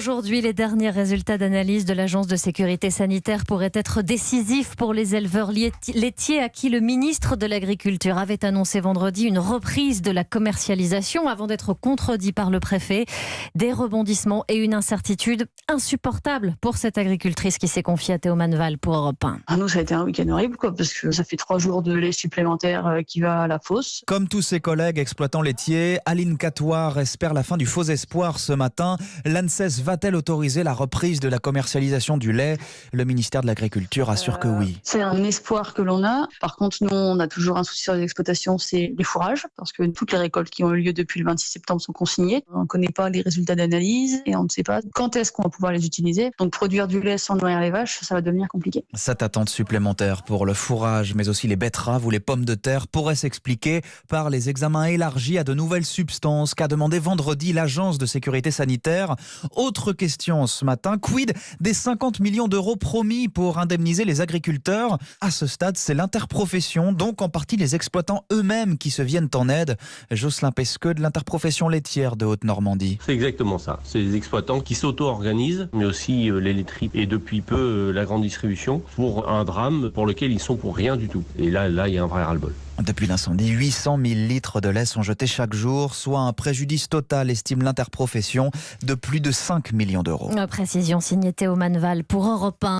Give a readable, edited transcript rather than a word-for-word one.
Aujourd'hui, les derniers résultats d'analyse de l'Agence de sécurité sanitaire pourraient être décisifs pour les éleveurs laitiers à qui le ministre de l'Agriculture avait annoncé vendredi une reprise de la commercialisation avant d'être contredit par le préfet. Des rebondissements et une incertitude insupportable pour cette agricultrice qui s'est confiée à Théo Manval pour Europe 1. Nous, ça a été un week-end horrible, parce que ça fait 3 jours de lait supplémentaire qui va à la fosse. Comme tous ses collègues exploitants laitiers, Aline Catoire espère la fin du faux espoir ce matin. L'ANSES va-t-elle autoriser la reprise de la commercialisation du lait ? Le ministère de l'Agriculture assure que oui. C'est un espoir que l'on a. Par contre, nous, on a toujours un souci sur les exploitations, c'est les fourrages, parce que toutes les récoltes qui ont eu lieu depuis le 26 septembre sont consignées. On ne connaît pas les résultats d'analyse et on ne sait pas quand est-ce qu'on va pouvoir les utiliser. Donc produire du lait sans nourrir les vaches, ça va devenir compliqué. Cette attente supplémentaire pour le fourrage, mais aussi les betteraves ou les pommes de terre, pourrait s'expliquer par les examens élargis à de nouvelles substances qu'a demandé vendredi l'Agence de sécurité sanitaire. Autre question ce matin, quid des 50 millions d'euros promis pour indemniser les agriculteurs ? À ce stade, c'est l'interprofession, donc en partie les exploitants eux-mêmes qui se viennent en aide. Jocelyn Pesqueux de l'interprofession laitière de Haute-Normandie. C'est exactement ça. C'est les exploitants qui s'auto-organisent, mais aussi les laiteries et depuis peu la grande distribution pour un drame pour lequel ils sont pour rien du tout. Et là, il y a un vrai ras-le-bol. Depuis l'incendie, 800 000 litres de lait sont jetés chaque jour, soit un préjudice total, estime l'interprofession, de plus de 5 millions d'euros. Précision signée Théo Manval pour Europe 1.